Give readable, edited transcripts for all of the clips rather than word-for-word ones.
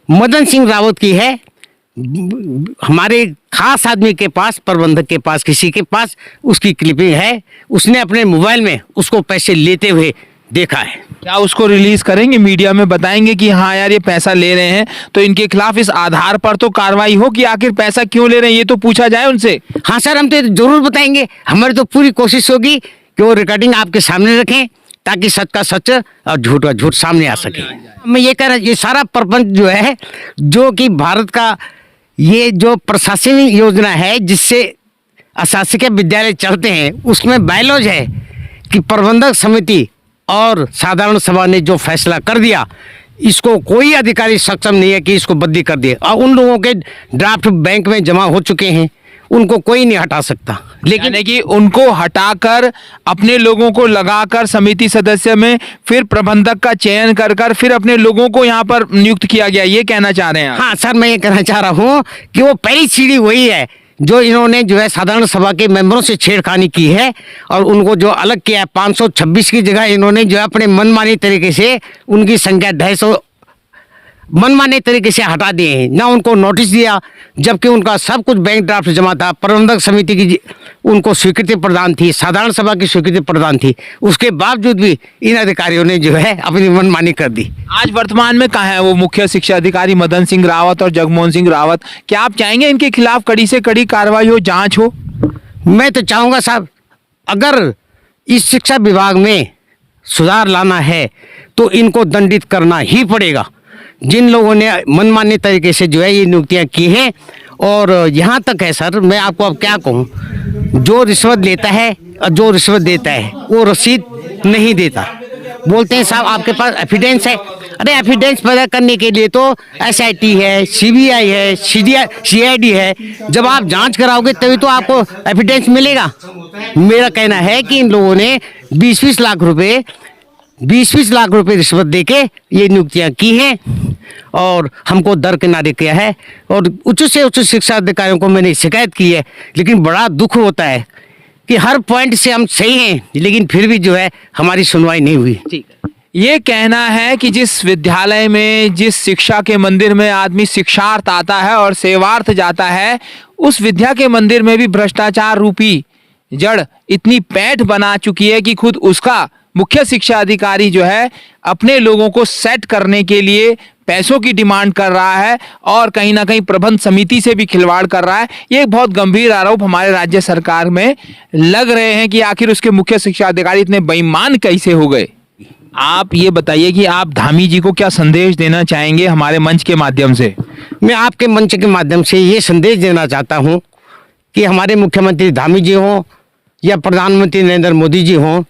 मदन सिंह रावत की है। हमारे खास आदमी के पास, प्रबंधक के पास, किसी के पास उसकी क्लिपिंग है। उसने अपने मोबाइल में उसको पैसे लेते हुए देखा है। क्या उसको रिलीज करेंगे, मीडिया में बताएंगे कि हाँ यार ये पैसा ले रहे हैं, तो इनके खिलाफ इस आधार पर तो कार्रवाई हो कि आखिर पैसा क्यों ले रहे हैं, ये तो पूछा जाए उनसे। हाँ सर, हम तो जरूर बताएंगे। हमारी तो पूरी कोशिश होगी कि वो रिकॉर्डिंग आपके सामने रखें, ताकि सच का सच और झूठ का झूठ सामने आ सके। मैं ये कह रहा, ये सारा प्रपंच जो है, जो कि भारत का ये जो प्रशासनिक योजना है जिससे अशासकीय विद्यालय चलते हैं, उसमें बायलॉज है कि प्रबंधक समिति और साधारण सभा ने जो फैसला कर दिया, इसको कोई अधिकारी सक्षम नहीं है कि इसको बदली कर दिए। और उन लोगों के ड्राफ्ट बैंक में जमा हो चुके हैं, उनको कोई नहीं हटा सकता। लेकिन कि उनको हटाकर अपने लोगों को लगाकर समिति सदस्य में फिर प्रबंधक का चयन कर कर फिर अपने लोगों को यहाँ पर नियुक्त किया गया, ये कहना चाह रहे हैं आप? हाँ सर, मैं ये कहना चाह रहा हूँ कि वो पहली सीढ़ी वही है जो इन्होंने जो है साधारण सभा के मेंबरों से छेड़खानी की है और उनको जो अलग किया है। 526 की जगह इन्होंने जो है अपने मनमानी तरीके से उनकी संख्या 250 मनमाने तरीके से हटा दिए हैं। ना उनको नोटिस दिया, जबकि उनका सब कुछ बैंक ड्राफ्ट जमा था। प्रबंधक समिति की उनको स्वीकृति प्रदान थी, साधारण सभा की स्वीकृति प्रदान थी, उसके बावजूद भी इन अधिकारियों ने जो है अपनी मनमानी कर दी। आज वर्तमान में कहाँ है वो मुख्य शिक्षा अधिकारी मदन सिंह रावत और जगमोहन सिंह रावत? क्या आप चाहेंगे इनके खिलाफ कड़ी से कड़ी कार्रवाई हो, जांच हो? मैं तो चाहूँगा साहब, अगर इस शिक्षा विभाग में सुधार लाना है तो इनको दंडित करना ही पड़ेगा, जिन लोगों ने मनमाने तरीके से जो है ये नियुक्तियाँ की हैं। और यहाँ तक है सर, मैं आपको अब क्या कहूँ, जो रिश्वत लेता है और जो रिश्वत देता है वो रसीद नहीं देता। बोलते हैं साहब आपके पास एविडेंस है। अरे एविडेंस पैदा करने के लिए तो SIT है, CBI है, CID है। जब आप जांच कराओगे तभी तो आपको एविडेंस मिलेगा। मेरा कहना है कि इन लोगों ने 20-20 लाख रुपए रिश्वत देके ये नियुक्तियां की हैं और हमको दरकिनारे किया है। और उच्च से उच्च शिक्षा अधिकारियों को मैंने शिकायत की है, लेकिन बड़ा दुख होता है कि हर पॉइंट से हम सही हैं, लेकिन फिर भी जो है हमारी सुनवाई नहीं हुई। ठीक है, ये कहना है कि जिस विद्यालय में, जिस शिक्षा के मंदिर में आदमी शिक्षार्थ आता है और सेवार्थ जाता है, उस विद्या के मंदिर में भी भ्रष्टाचार रूपी जड़ इतनी पैठ बना चुकी है कि खुद उसका मुख्य शिक्षा अधिकारी जो है अपने लोगों को सेट करने के लिए पैसों की डिमांड कर रहा है और कहीं ना कहीं प्रबंध समिति से भी खिलवाड़ कर रहा है। ये एक बहुत गंभीर आरोप हमारे राज्य सरकार में लग रहे हैं कि आखिर उसके मुख्य शिक्षा अधिकारी इतने बेईमान कैसे हो गए। आप ये बताइए कि आप धामी जी को क्या संदेश देना चाहेंगे हमारे मंच के माध्यम से? मैं आपके मंच के माध्यम से ये संदेश देना चाहता हूँ कि हमारे मुख्यमंत्री धामी जी हों या प्रधानमंत्री नरेंद्र मोदी जी हों,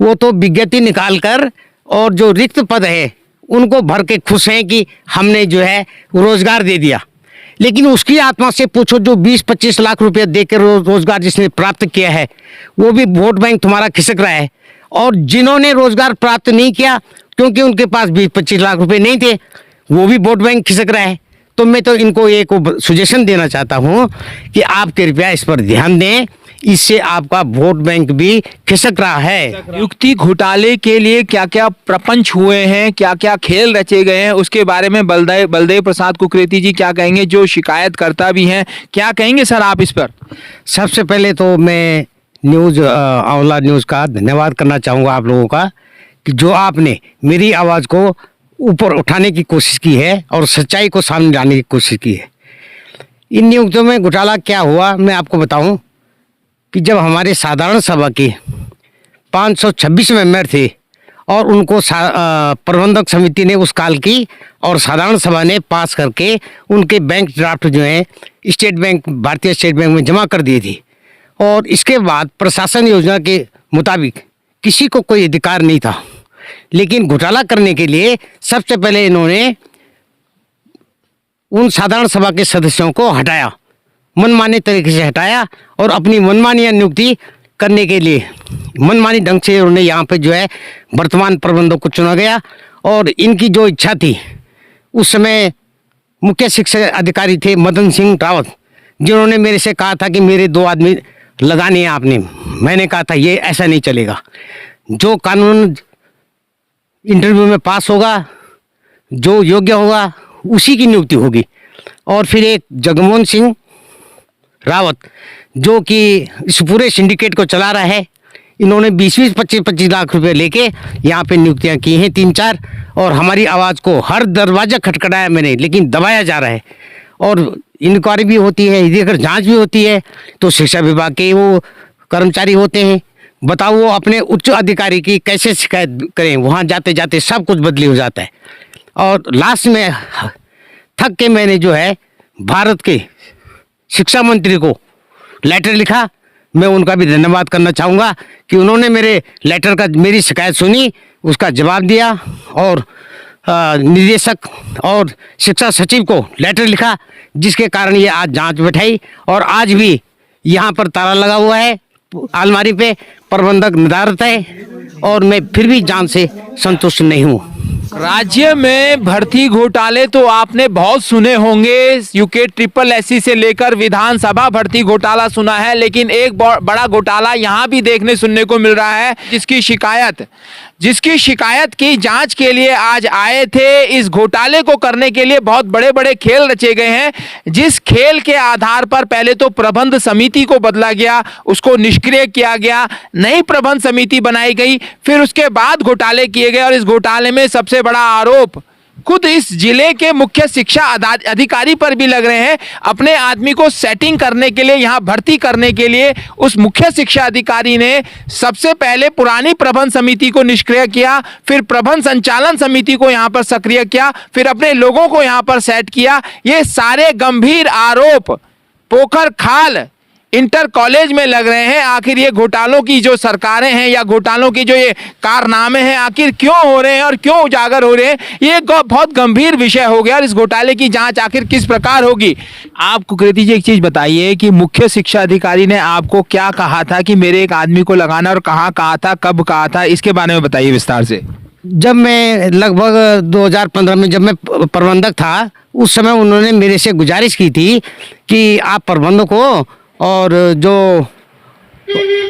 वो तो विज्ञप्ति निकाल कर और जो रिक्त पद है उनको भर के खुश हैं कि हमने जो है रोजगार दे दिया। लेकिन उसकी आत्मा से पूछो, जो 20-25 लाख रुपए देकर रोजगार जिसने प्राप्त किया है, वो भी वोट बैंक तुम्हारा खिसक रहा है। और जिन्होंने रोजगार प्राप्त नहीं किया क्योंकि उनके पास 20-25 लाख रुपए नहीं थे, वो भी वोट बैंक खिसक रहा है। तो मैं तो इनको एक सजेशन देना चाहता हूँ कि आप कृपया इस पर ध्यान दें, इससे आपका वोट बैंक भी खिसक रहा है। नियुक्ति घोटाले के लिए क्या क्या प्रपंच हुए हैं, क्या क्या खेल रचे गए हैं, उसके बारे में बलदेव प्रसाद कुकरेती जी क्या कहेंगे, जो शिकायतकर्ता भी हैं, क्या कहेंगे सर आप इस पर? सबसे पहले तो मैं आंवला न्यूज़ का धन्यवाद करना चाहूँगा आप लोगों का, कि जो आपने मेरी आवाज़ को ऊपर उठाने की कोशिश की है और सच्चाई को सामने लाने की कोशिश की है। इन नियुक्तियों में घोटाला क्या हुआ मैं आपको बताऊं कि जब हमारे साधारण सभा के 526 मेंबर थे और उनको प्रबंधक समिति ने उस काल की और साधारण सभा ने पास करके उनके बैंक ड्राफ्ट जो हैं स्टेट बैंक, भारतीय स्टेट बैंक में जमा कर दिए थे। और इसके बाद प्रशासन योजना के मुताबिक किसी को कोई अधिकार नहीं था, लेकिन घोटाला करने के लिए सबसे पहले इन्होंने उन साधारण सभा के सदस्यों को हटाया, मनमाने तरीके से हटाया और अपनी मनमानी नियुक्ति करने के लिए मनमानी ढंग से उन्होंने यहाँ पे जो है वर्तमान प्रबंधक को चुना गया। और इनकी जो इच्छा थी, उस समय मुख्य शिक्षा अधिकारी थे मदन सिंह रावत, जिन्होंने मेरे से कहा था कि मेरे 2 आदमी लगाने हैं आपने। मैंने कहा था ये ऐसा नहीं चलेगा, जो कानून इंटरव्यू में पास होगा, जो योग्य होगा उसी की नियुक्ति होगी। और फिर एक जगमोहन सिंह रावत जो कि इस पूरे सिंडिकेट को चला रहा है, इन्होंने 20-20, 25-25 लाख रुपए लेके यहाँ पे नियुक्तियाँ की हैं 3-4, और हमारी आवाज़ को हर दरवाज़ा खटखटाया मैंने, लेकिन दबाया जा रहा है। और इंक्वायरी भी होती है, यदि अगर जांच भी होती है तो शिक्षा विभाग के वो कर्मचारी होते हैं, बताओ वो अपने उच्च अधिकारी की कैसे शिकायत करें, वहाँ जाते जाते सब कुछ बदली हो जाता है। और लास्ट में थक के मैंने जो है भारत के शिक्षा मंत्री को लेटर लिखा। मैं उनका भी धन्यवाद करना चाहूँगा कि उन्होंने मेरे लेटर का, मेरी शिकायत सुनी, उसका जवाब दिया, और निदेशक और शिक्षा सचिव को लेटर लिखा, जिसके कारण ये आज जांच बैठाई। और आज भी यहाँ पर ताला लगा हुआ है अलमारी पे, प्रबंधक निदारत है, और मैं फिर भी जांच से संतुष्ट नहीं हूँ। राज्य में भर्ती घोटाले तो आपने बहुत सुने होंगे, यूके SSS से लेकर विधानसभा भर्ती घोटाला सुना है, लेकिन एक बड़ा घोटाला यहाँ भी देखने सुनने को मिल रहा है, जिसकी शिकायत की जांच के लिए आज आए थे। इस घोटाले को करने के लिए बहुत बड़े बड़े खेल रचे गए हैं, जिस खेल के आधार पर पहले तो प्रबंध समिति को बदला गया, उसको निष्क्रिय किया गया, नई प्रबंध समिति बनाई गई, फिर उसके बाद घोटाले किए गए। और इस घोटाले में सबसे बड़ा आरोप खुद इस जिले के मुख्य शिक्षा अधिकारी पर भी लग रहे हैं। अपने आदमी को सेटिंग करने के लिए, यहाँ भर्ती करने के लिए उस मुख्य शिक्षा अधिकारी ने सबसे पहले पुरानी प्रबंध समिति को निष्क्रिय किया, फिर प्रबंध संचालन समिति को यहाँ पर सक्रिय किया, फिर अपने लोगों को यहाँ पर सेट किया। ये सारे गंभीर आरोप पोखर खाल इंटर कॉलेज में लग रहे हैं। आखिर ये घोटालों की जो सरकारें हैं या घोटालों की जो ये कारनामे हैं, आखिर क्यों हो रहे हैं और क्यों उजागर हो रहे हैं, ये बहुत गंभीर विषय हो गया। और इस घोटाले की जांच आखिर किस प्रकार होगी। आप कुकृति जी एक चीज बताइए कि मुख्य शिक्षा अधिकारी ने आपको क्या कहा था कि मेरे एक आदमी को लगाना, और कहाँ कहा था, कब कहा था, इसके बारे में बताइए विस्तार से। जब मैं लगभग 2015 में जब मैं प्रबंधक था, उस समय उन्होंने मेरे से गुजारिश की थी कि आप प्रबंधक हो और जो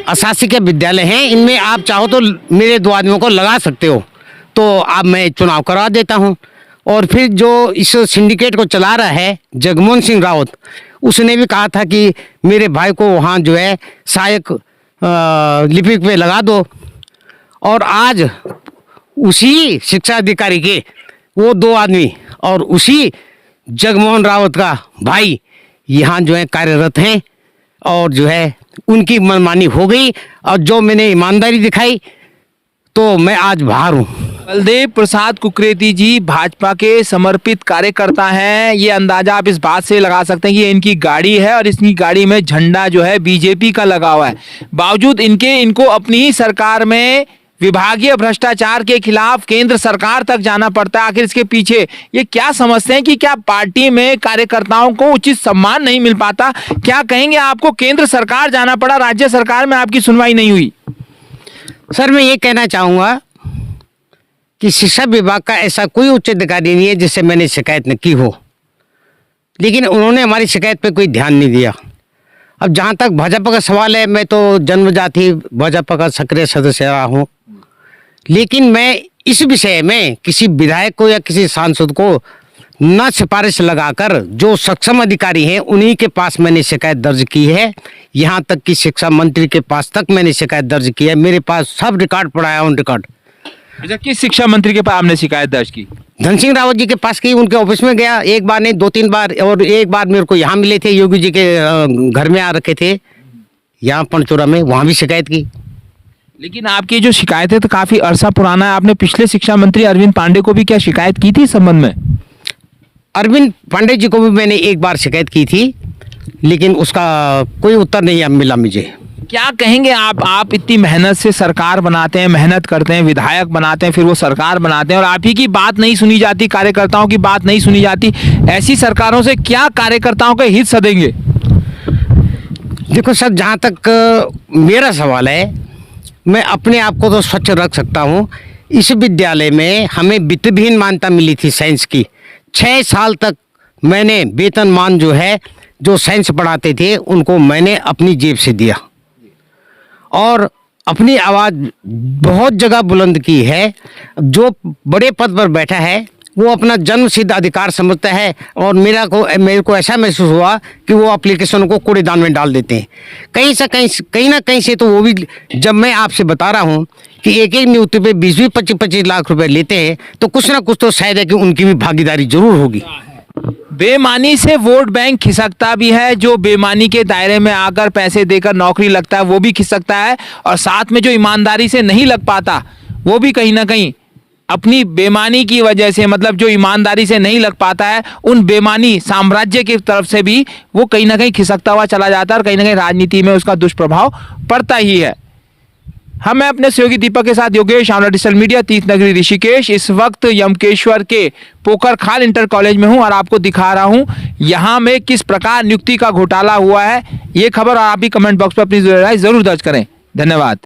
अशासकीय विद्यालय हैं इनमें आप चाहो तो मेरे 2 आदमियों को लगा सकते हो, तो आप मैं चुनाव करवा देता हूं। और फिर जो इस सिंडिकेट को चला रहा है जगमोहन सिंह रावत, उसने भी कहा था कि मेरे भाई को वहाँ जो है सहायक लिपिक पे लगा दो। और आज उसी शिक्षा अधिकारी के वो 2 आदमी और उसी जगमोहन रावत का भाई यहाँ जो है कार्यरत हैं, और जो है उनकी मनमानी हो गई। और जो मैंने ईमानदारी दिखाई तो मैं आज बाहर हूँ। बलदेव प्रसाद कुकृति जी भाजपा के समर्पित कार्यकर्ता हैं। ये अंदाजा आप इस बात से लगा सकते हैं कि इनकी गाड़ी है और इसकी गाड़ी में झंडा जो है बीजेपी का लगा हुआ है। बावजूद इनको अपनी ही सरकार में विभागीय भ्रष्टाचार के खिलाफ केंद्र सरकार तक जाना पड़ता है। आखिर इसके पीछे ये क्या समझते हैं कि क्या पार्टी में कार्यकर्ताओं को उचित सम्मान नहीं मिल पाता? क्या कहेंगे, आपको केंद्र सरकार जाना पड़ा, राज्य सरकार में आपकी सुनवाई नहीं हुई? सर, मैं ये कहना चाहूँगा कि शिक्षा विभाग का ऐसा कोई उच्च अधिकारी नहीं है जिससे मैंने शिकायत न की हो, लेकिन उन्होंने हमारी शिकायत पे कोई ध्यान नहीं दिया। अब जहाँ तक भाजपा का सवाल है, मैं तो जन्मजात ही भाजपा का सक्रिय सदस्य रहा हूँ, लेकिन मैं इस विषय में किसी विधायक को या किसी सांसद को न सिफारिश लगाकर जो सक्षम अधिकारी हैं उन्हीं के पास मैंने शिकायत दर्ज की है। यहाँ तक कि शिक्षा मंत्री के पास तक मैंने शिकायत दर्ज की है। मेरे पास सब रिकॉर्ड पड़ा है, ऑन रिकॉर्ड। अच्छा, किस शिक्षा मंत्री के पास आपने शिकायत दर्ज की? धन सिंह रावत जी के पास की, उनके ऑफिस में गया, एक बार नहीं 2-3 बार, और एक बार मेरे को यहाँ मिले थे, योगी जी के घर में आ रखे थे यहाँ पनचोरा में, वहाँ भी शिकायत की। लेकिन आपकी जो शिकायत है तो काफी अरसा पुराना है। आपने पिछले शिक्षा मंत्री अरविंद पांडे को भी क्या शिकायत की थी इस संबंध में? अरविंद पांडे जी को भी मैंने एक बार शिकायत की थी, लेकिन उसका कोई उत्तर नहीं मिला मुझे। क्या कहेंगे आप इतनी मेहनत से सरकार बनाते हैं, मेहनत करते हैं, विधायक बनाते हैं, फिर वो सरकार बनाते हैं और आप ही की बात नहीं सुनी जाती, कार्यकर्ताओं की बात नहीं सुनी जाती। ऐसी सरकारों से क्या कार्यकर्ताओं के हित सधेंगे? देखो सर, जहाँ तक मेरा सवाल है, मैं अपने आप को तो स्वच्छ रख सकता हूँ। इस विद्यालय में हमें वित्तहीन मान्यता मिली थी साइंस की। 6 साल तक मैंने वेतनमान जो है, जो साइंस पढ़ाते थे उनको मैंने अपनी जेब से दिया और अपनी आवाज़ बहुत जगह बुलंद की है। जो बड़े पद पर बैठा है वो अपना जन्म सिद्ध अधिकार समझता है और मेरे को ऐसा महसूस हुआ कि वो एप्लीकेशन को कूड़ेदान में डाल देते हैं। कहीं ना कहीं से तो वो भी, जब मैं आपसे बता रहा हूँ कि एक नियुक्ति पे 20-20, 25-25 लाख रुपए लेते हैं, तो कुछ ना कुछ तो शायद है कि उनकी भी भागीदारी जरूर होगी। बेईमानी से वोट बैंक खिसकता भी है। जो बेईमानी के दायरे में आकर पैसे देकर नौकरी लगता है वो भी खिसकता है, और साथ में जो ईमानदारी से नहीं लग पाता वो भी कहीं ना कहीं अपनी बेईमानी की वजह से, मतलब जो ईमानदारी से नहीं लग पाता है उन बेईमानी साम्राज्य की तरफ से भी वो कहीं ना कहीं खिसकता हुआ चला जाता है, और कहीं ना कहीं राजनीति में उसका दुष्प्रभाव पड़ता ही है। हम मैं अपने सहयोगी दीपक के साथ योगेश, आमला डिजिटल मीडिया, तीर्थ नगरी ऋषिकेश। इस वक्त यमकेश्वर के पोखरखाल इंटर कॉलेज में हूं और आपको दिखा रहा हूं यहां में किस प्रकार नियुक्ति का घोटाला हुआ है। ये खबर आप भी कमेंट बॉक्स पर अपनी राय जरूर दर्ज करें। धन्यवाद।